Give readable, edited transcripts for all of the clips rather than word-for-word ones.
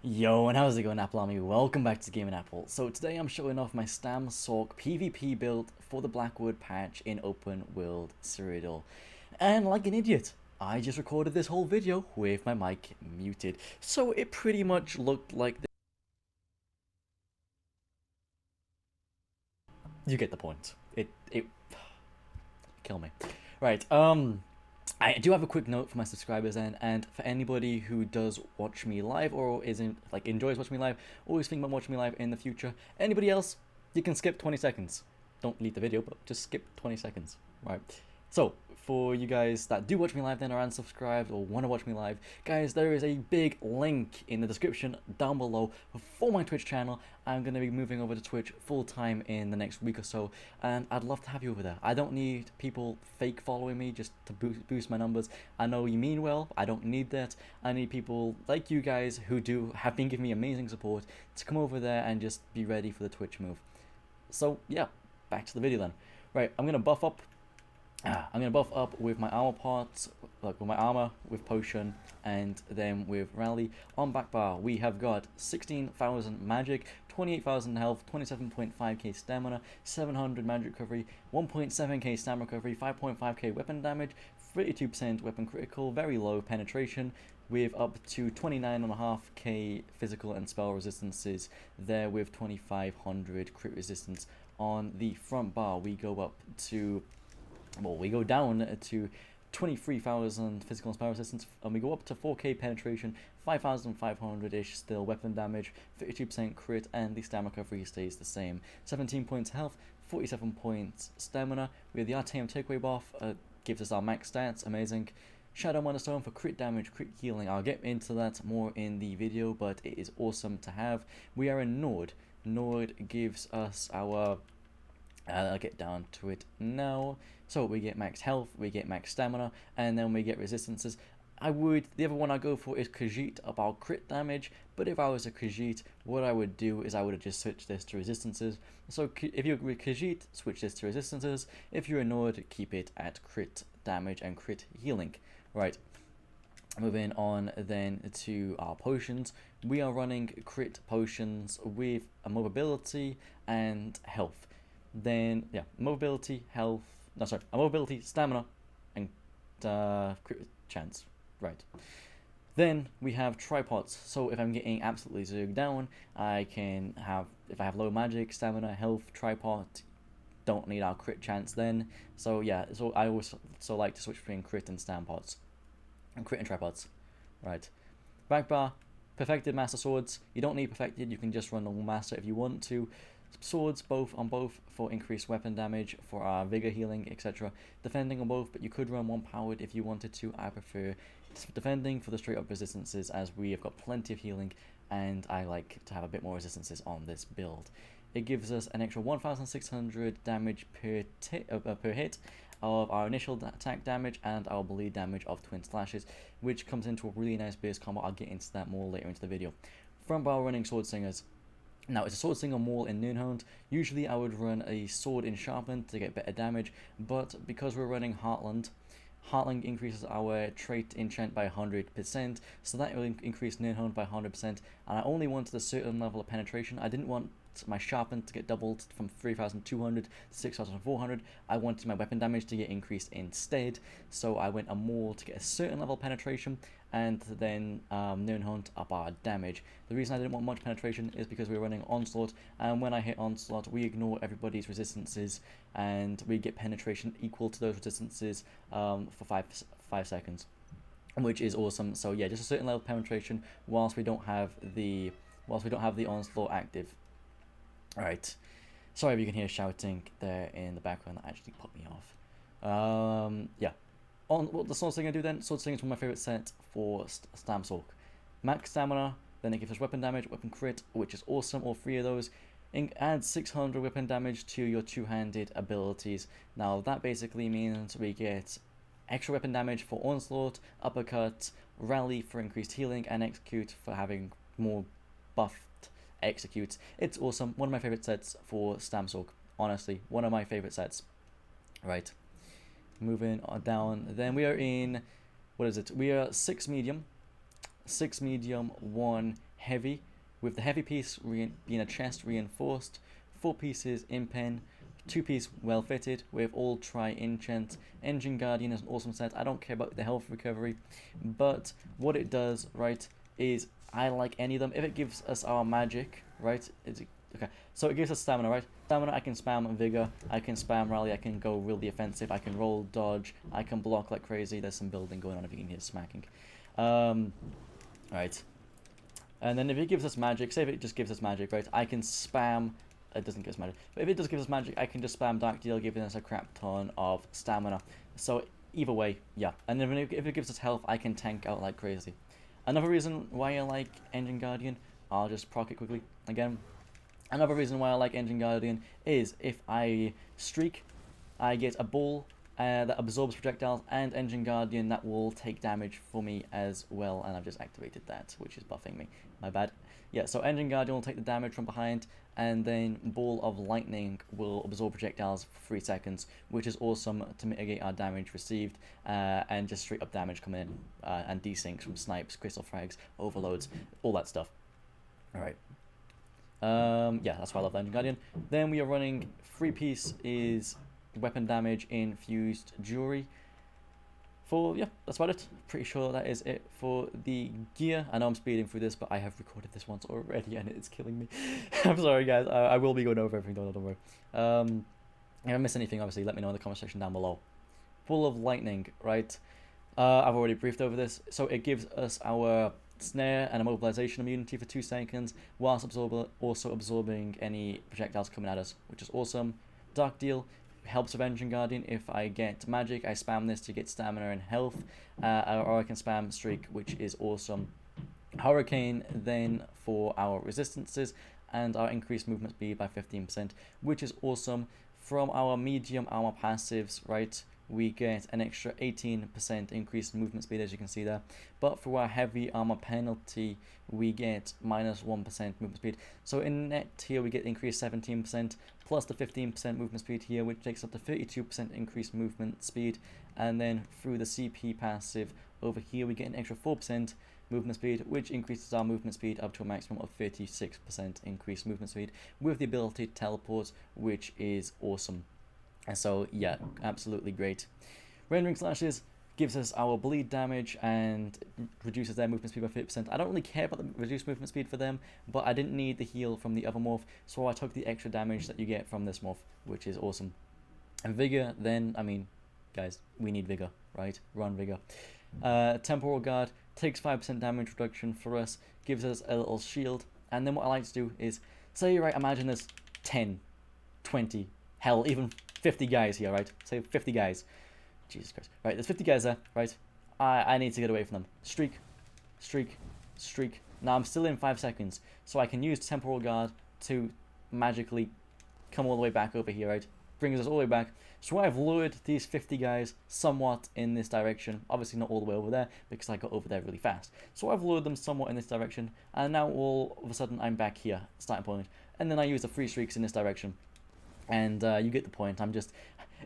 Yo, and how's it going, Apple Army? Welcome back to Gaming Apple. So today I'm showing off my Stam Sorc PvP build for the Blackwood patch in Open World Cyrodiil. And like an idiot, I just recorded this whole video with my mic muted. So it pretty much looked like this. You get the point. It kill me. Right, I do have a quick note for my subscribers and for anybody who does watch me live or isn't like enjoys watching me live, always think about watching me live in the future. Anybody else, you can skip 20 seconds. Don't delete the video, but just skip 20 seconds. Right. So, for you guys that do watch me live then or unsubscribed or want to watch me live, guys, there is a big link in the description down below for my Twitch channel. I'm going to be moving over to Twitch full time in the next week or so, and I'd love to have you over there. I don't need people fake following me just to boost my numbers. I know you mean well, I don't need that. I need people like you guys who have been giving me amazing support to come over there and just be ready for the Twitch move. So yeah, back to the video then. Right, I'm gonna buff up with my armor parts, like with my armor, with potion, and then with rally. On back bar, we have got 16,000 magic, 28,000 health, 27.5k stamina, 700 magic recovery, 1.7k stamina recovery, 5.5k weapon damage, 32% weapon critical, very low penetration, with up to 29.5k physical and spell resistances there with 2500 crit resistance. On the front bar, we go up to we go down to 23,000 physical and spell resistance, and we go up to 4k penetration, 5,500-ish still weapon damage, 32% crit, and the stamina recovery stays the same. 17 points health, 47 points stamina. We have the RTM takeaway buff, gives us our max stats, amazing. Shadow Monostone for crit damage, crit healing. I'll get into that more in the video, but it is awesome to have. We are in Nord. Nord gives us our I'll get down to it now. So we get max health, we get max stamina, and then we get resistances. The other one I go for is Khajiit about crit damage, but if I was a Khajiit, what I would do is I would have just switched this to resistances. So if you're with Khajiit, switch this to resistances. If you're a Nord, keep it at crit damage and crit healing. Right, moving on then to our potions. We are running crit potions with a mobility and health. Then yeah, mobility, health. No, sorry, mobility, stamina, and crit chance. Right. Then we have tripods. So if I'm getting absolutely zerged down, I can have, if I have low magic, stamina, health, tripod. Don't need our crit chance then. So yeah, so I always like to switch between crit and stampods, and crit and tripods. Right. Back bar, perfected master swords. You don't need perfected. You can just run normal master if you want to. Swords both for increased weapon damage, for our vigor healing, etc. Defending on both, but you could run one powered if you wanted to. I prefer defending for the straight up resistances, as we have got plenty of healing, and I like to have a bit more resistances on this build. It gives us an extra 1,600 damage per hit of our initial attack damage and our bleed damage of twin slashes, which comes into a really nice base combo. I'll get into that more later into the video. Front bar running sword singers. Now, it's a sword singer maul in Noonhound. Usually I would run a sword in Sharpened to get better damage, but because we're running Heartland, Heartland increases our trait enchant by 100%, so that will increase Noonhound by 100%, and I only wanted a certain level of penetration. I didn't want my Sharpened to get doubled from 3,200 to 6,400. I wanted my weapon damage to get increased instead, so I went a maul to get a certain level of penetration, and then Noonhound up our damage. The reason I didn't want much penetration is because we were running Onslaught, and when I hit Onslaught, we ignore everybody's resistances, and we get penetration equal to those resistances for 5 seconds, which is awesome. So yeah, just a certain level of penetration whilst we don't have the Onslaught active. Alright, sorry if you can hear shouting there in the background, that actually put me off. Yeah. On what the Sword Slinger do then? Sword Slinger is one of my favourite sets for Stam Sorc. Max stamina, then it gives us weapon damage, weapon crit, which is awesome, all three of those. Add 600 weapon damage to your two-handed abilities. Now that basically means we get extra weapon damage for Onslaught, Uppercut, Rally for increased healing, and Execute for having more buffed executes. It's awesome. One of my favorite sets for Stam Sorc. Honestly, one of my favorite sets. Right. Moving on down. Then we are 6 medium, 1 heavy, with the heavy piece being a chest reinforced, 4 pieces in pen, 2-piece well fitted with all tri-enchant. Engine Guardian is an awesome set. I don't care about the health recovery, but what it does, right, is I like any of them. If it gives us our magic, right, okay, so it gives us stamina, right? Stamina, I can spam Vigor, I can spam Rally, I can go really offensive, I can roll dodge, I can block like crazy. There's some building going on if you can hear smacking. Right. And then if it gives us magic, say if it just gives us magic, right, I can spam, it doesn't give us magic, but if it does give us magic, I can just spam Dark Deal, giving us a crap ton of stamina. So either way, yeah. And then if it gives us health, I can tank out like crazy. Another reason why I like Engine Guardian, I'll just proc it quickly again. Another reason why I like Engine Guardian is if I streak, I get a ball that absorbs projectiles, and Engine Guardian that will take damage for me as well, and I've just activated that, which is buffing me. My bad. Yeah, so Engine Guardian will take the damage from behind, and then Ball of Lightning will absorb projectiles for 3 seconds, which is awesome to mitigate our damage received, and just straight up damage coming in, and desyncs from snipes, crystal frags, overloads, all that stuff. Alright. Yeah, that's why I love the Engine Guardian. Then we are running 3-piece is weapon damage infused jewelry. Yeah, that's about it. Pretty sure that is it for the gear. I know I'm speeding through this, but I have recorded this once already and it's killing me. I'm sorry guys, I will be going over everything, don't worry. If I miss anything, obviously let me know in the comment section down below. Ball of Lightning, right? I've already briefed over this. So it gives us our snare and immobilization immunity for 2 seconds, whilst also absorbing any projectiles coming at us, which is awesome. Dark Deal helps with Engine Guardian. If I get magic, I spam this to get stamina and health, or I can spam Streak, which is awesome. Hurricane then for our resistances and our increased movement speed by 15%, which is awesome. From our medium armor passives, right, we get an extra 18% increased movement speed, as you can see there. But for our heavy armor penalty, we get minus 1% movement speed. So in net here, we get increased 17%, plus the 15% movement speed here, which takes up to 32% increased movement speed. And then through the CP passive over here, we get an extra 4% movement speed, which increases our movement speed up to a maximum of 36% increased movement speed, with the ability to teleport, which is awesome. And so, yeah, absolutely great. Rendering Slashes gives us our bleed damage and reduces their movement speed by 50%. I don't really care about the reduced movement speed for them, but I didn't need the heal from the other morph, so I took the extra damage that you get from this morph, which is awesome. And Vigor, then, I mean, guys, we need Vigor, right? Run Vigor. Temporal Guard takes 5% damage reduction for us, gives us a little shield, and then what I like to do is, say, right, imagine there's 10, 20, hell, even 50 guys here, right? Say 50 guys. Jesus Christ. Right, there's 50 guys there, right? I need to get away from them. Streak, streak, streak. Now I'm still in 5 seconds, so I can use Temporal Guard to magically come all the way back over here, right? Brings us all the way back. So I've lured these 50 guys somewhat in this direction. Obviously not all the way over there, because I got over there really fast. So I've lured them somewhat in this direction, and now all of a sudden I'm back here, starting point. And then I use the 3 streaks in this direction. And you get the point.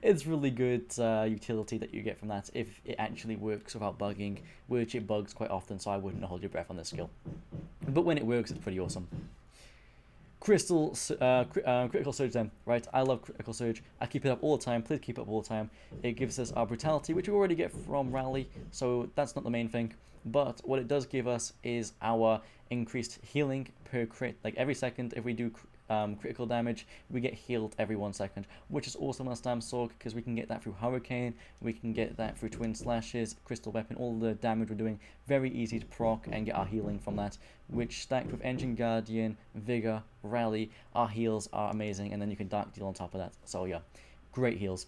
It's really good utility that you get from that if it actually works without bugging, which it bugs quite often, so I wouldn't hold your breath on this skill. But when it works, it's pretty awesome. Critical Surge then, right? I love Critical Surge. I keep it up all the time. Please keep it up all the time. It gives us our Brutality, which we already get from Rally, so that's not the main thing. But what it does give us is our increased healing per crit. Like every second, if we do critical damage, we get healed every 1 second, which is awesome on Stam Sorg, because we can get that through Hurricane, we can get that through Twin Slashes, Crystal Weapon, all the damage we're doing, very easy to proc and get our healing from that, which stacked with Engine Guardian, Vigor, Rally, our heals are amazing, and then you can Dark Deal on top of that. So yeah, great heals.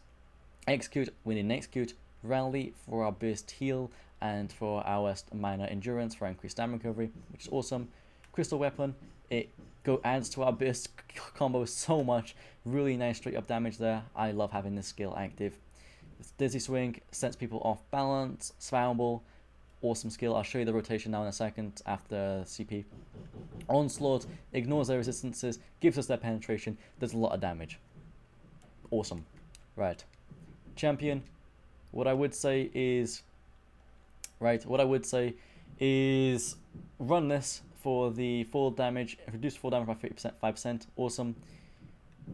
Execute, we need an Execute, Rally for our burst heal, and for our minor endurance for our increased stamina recovery, which is awesome. Crystal Weapon, it adds to our burst combo so much. Really nice straight up damage there. I love having this skill active. Dizzy Swing sets people off balance. Spammable, awesome skill. I'll show you the rotation now in a second after CP. Onslaught ignores their resistances, gives us their penetration, does a lot of damage. Awesome. Right. Champion, what I would say is run this for the full damage, reduced full damage by 50%, 5%. Awesome.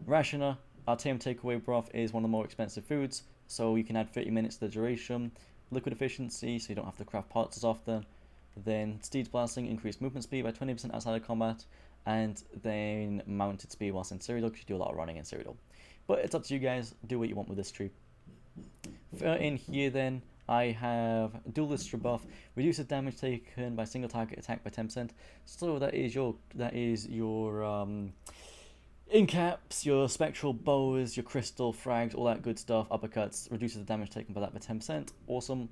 Rationer, our tame takeaway broth is one of the more expensive foods, so you can add 30 minutes to the duration. Liquid efficiency, so you don't have to craft parts as often. Then Steed's Blasting, increased movement speed by 20% outside of combat. And then mounted speed whilst in Cyrodiil, because you do a lot of running in Cyrodiil. But it's up to you guys, do what you want with this tree. In here then, I have Duelist Rebuff, reduces damage taken by single target attack by 10%. So that is your incaps, your spectral bows, your crystal frags, all that good stuff. Uppercuts reduces the damage taken by that by 10%. Awesome.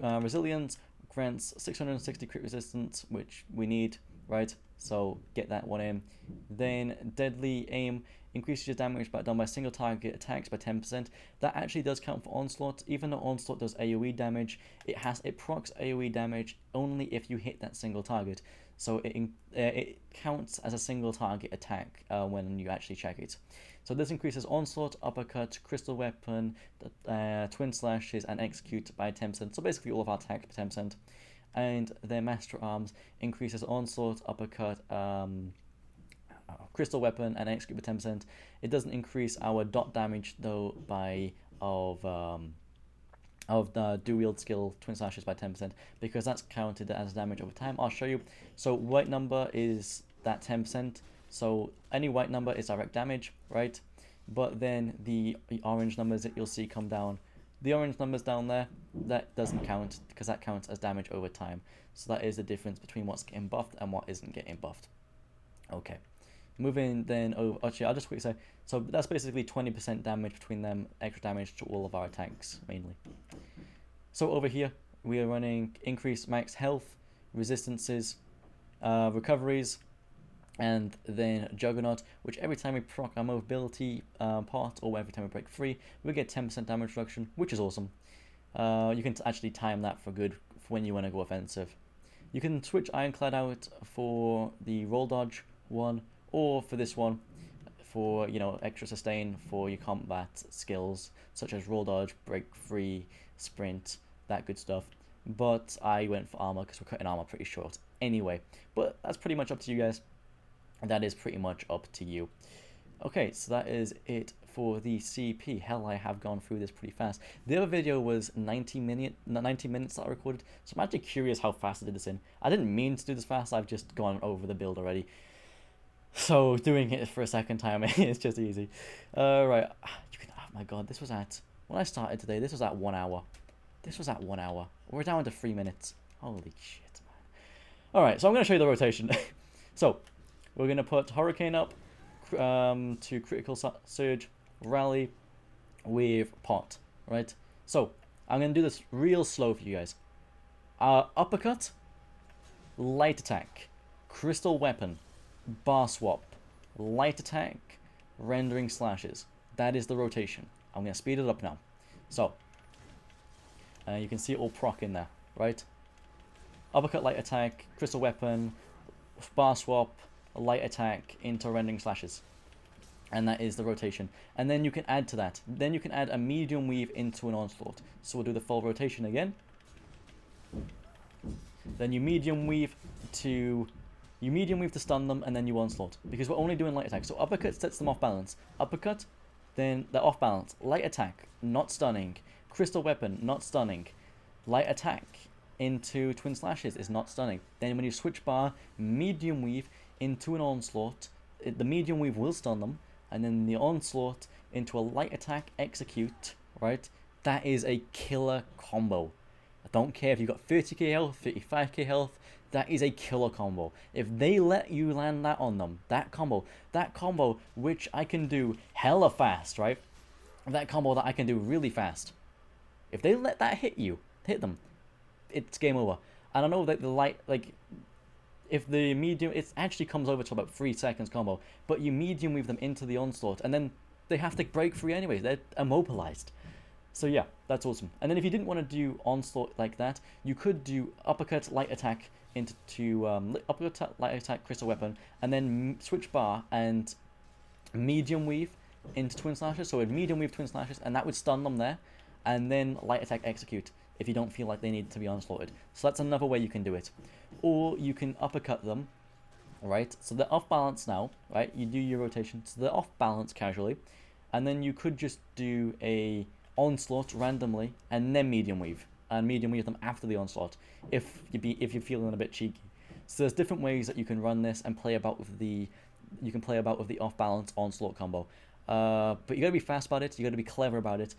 Resilience grants 660 crit resistance, which we need, right? So get that one in. Then Deadly Aim increases your damage done by single target attacks by 10%. That actually does count for Onslaught. Even though Onslaught does AoE damage, it procs AoE damage only if you hit that single target. So it counts as a single target attack when you actually check it. So this increases Onslaught, Uppercut, Crystal Weapon, Twin Slashes, and Execute by 10%. So basically all of our attacks by 10%. And their Master Arms increases Onslaught, Uppercut, Crystal Weapon, and Execute by 10%. It doesn't increase our dot damage though of the dual wield skill Twin Slashes by 10%, because that's counted as damage over time. I'll show you. So white number is that 10%. So any white number is direct damage, right? But then the orange numbers that you'll see come down, the orange numbers down there, that doesn't count because that counts as damage over time. So that is the difference between what's getting buffed and what isn't getting buffed. Okay. Moving then over, actually I'll just quickly say, so that's basically 20% damage between them, extra damage to all of our attacks mainly. So over here, we are running increased max health, resistances, recoveries, and then Juggernaut, which every time we proc our mobility part, or every time we break free, we get 10% damage reduction, which is awesome. You can actually time that for good for when you want to go offensive. You can switch Ironclad out for the roll dodge one, or for this one, for extra sustain for your combat skills, such as roll dodge, break free, sprint, that good stuff. But I went for armor because we're cutting armor pretty short anyway. But that's pretty much up to you guys. That is pretty much up to you. Okay, so that is it for the CP. Hell, I have gone through this pretty fast. The other video was 90 minutes that I recorded, so I'm actually curious how fast I did this in. I didn't mean to do this fast, I've just gone over the build already. So doing it for a second time, it's just easy. Right, oh my god, this was at, when I started today, this was at 1 hour. This was at 1 hour. We're down to 3 minutes. Holy shit, man. Alright, so I'm going to show you the rotation. So, we're going to put Hurricane up to Critical Surge, Rally with Pot, right? So, I'm going to do this real slow for you guys. Uppercut, Light Attack, Crystal Weapon, Bar Swap, Light Attack, Rendering Slashes. That is the rotation. I'm going to speed it up now. So, you can see it all proc in there, right? Uppercut, Light Attack, Crystal Weapon, Bar Swap, Light Attack into Rendering Slashes. And that is the rotation. And then you can add to that. Then you can add a Medium Weave into an Onslaught. So we'll do the full rotation again. Then you Medium Weave to stun them, and then you Onslaught. Because we're only doing Light Attack. So Uppercut sets them off balance. Uppercut, then they're off balance. Light Attack, not stunning. Crystal Weapon, not stunning. Light Attack into Twin Slashes is not stunning. Then when you switch bar, Medium Weave into an Onslaught, the Medium Weave will stun them. And then the Onslaught into a Light Attack Execute, right? That is a killer combo. I don't care if you've got 30k health, 35k health, that is a killer combo. If they let you land that on them, that combo, which I can do hella fast, right? That combo that I can do really fast. If they let that hit them, it's game over. And I know that the light, like, if the medium, it actually comes over to about 3 seconds combo, but you Medium Weave them into the Onslaught, and then they have to break free anyways. They're immobilized. So yeah, that's awesome. And then if you didn't want to do Onslaught like that, you could do Uppercut, Light Attack into Uppercut, Light Attack, Crystal Weapon, and then switch bar and Medium Weave into Twin Slashes. So it'd Medium Weave Twin Slashes, and that would stun them there, and then Light Attack Execute. if you don't feel like they need to be onslaughted. So that's another way you can do it. Or you can uppercut them, right? So they're off balance now, right? You do your rotation, so they're off balance casually, and then you could just do a onslaught randomly and then medium weave, and medium weave them after the onslaught if you're feeling a bit cheeky. So there's different ways that you can run this and play about with the off balance onslaught combo. But you gotta be fast about it. You gotta be clever about it.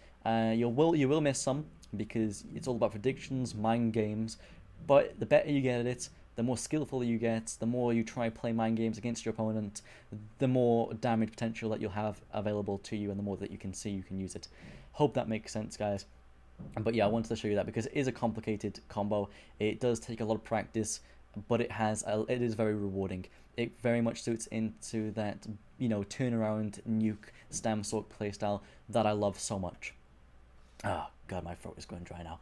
You will miss some because it's all about predictions, mind games. But the better you get at it, the more skillful you get, the more you try play mind games against your opponent, the more damage potential that you'll have available to you, and the more that you can see you can use it. Hope that makes sense, guys. But yeah, I wanted to show you that because it is a complicated combo. It does take a lot of practice, but it is very rewarding. It very much suits into that, turnaround nuke stam soak playstyle that I love so much. Oh god, my throat is going dry now.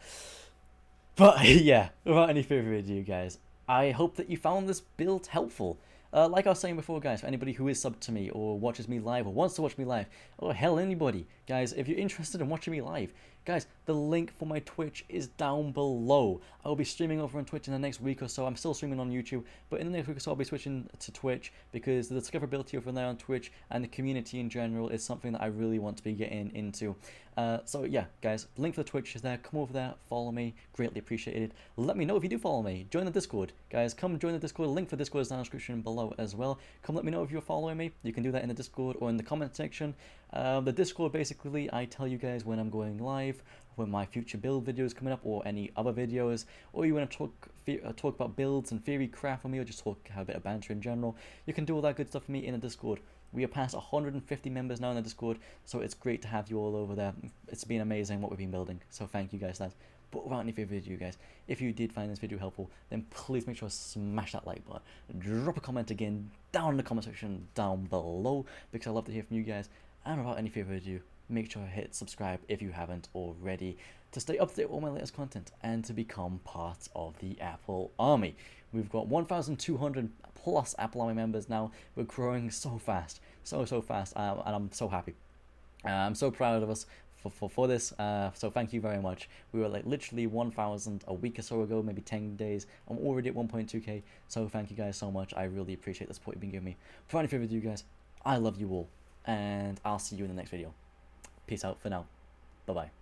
But yeah, without any further ado, guys, I hope that you found this build helpful. Like I was saying before, guys, for anybody who is subbed to me or watches me live or wants to watch me live, or hell, anybody, guys, if you're interested in watching me live, guys, the link for my Twitch is down below. I will be streaming over on Twitch in the next week or so. I'm still streaming on YouTube, but in the next week or so, I'll be switching to Twitch because the discoverability over there on Twitch and the community in general is something that I really want to be getting into. So yeah, guys, link for the Twitch is there. Come over there, follow me, greatly appreciated. Let me know if you do follow me. Join the Discord, guys. Come join the Discord. Link for Discord is down in the description below as well. Come let me know if you're following me. You can do that in the Discord or in the comment section. The Discord, basically, I tell you guys when I'm going live, when my future build videos coming up, or any other videos, or you want to talk about builds and theory craft with me, or just have a bit of banter in general. You can do all that good stuff for me in the Discord. We are past 150 members now in the Discord, so it's great to have you all over there. It's been amazing what we've been building, so thank you guys for that. But without any further ado, guys, if you did find this video helpful, then please make sure to smash that like button. Drop a comment again down in the comment section down below, because I love to hear from you guys. And without any further ado, make sure to hit subscribe if you haven't already to stay up to date with all my latest content and to become part of the Apple Army. We've got 1,200 plus Apple Army members now. We're growing so fast, so fast, and I'm so happy. I'm so proud of us for this. So thank you very much. We were like literally 1,000 a week or so ago, maybe 10 days. I'm already at 1.2k. So thank you guys so much. I really appreciate the support you've been giving me. Without any further ado, guys, I love you all, and I'll see you in the next video. Peace out for now. Bye bye.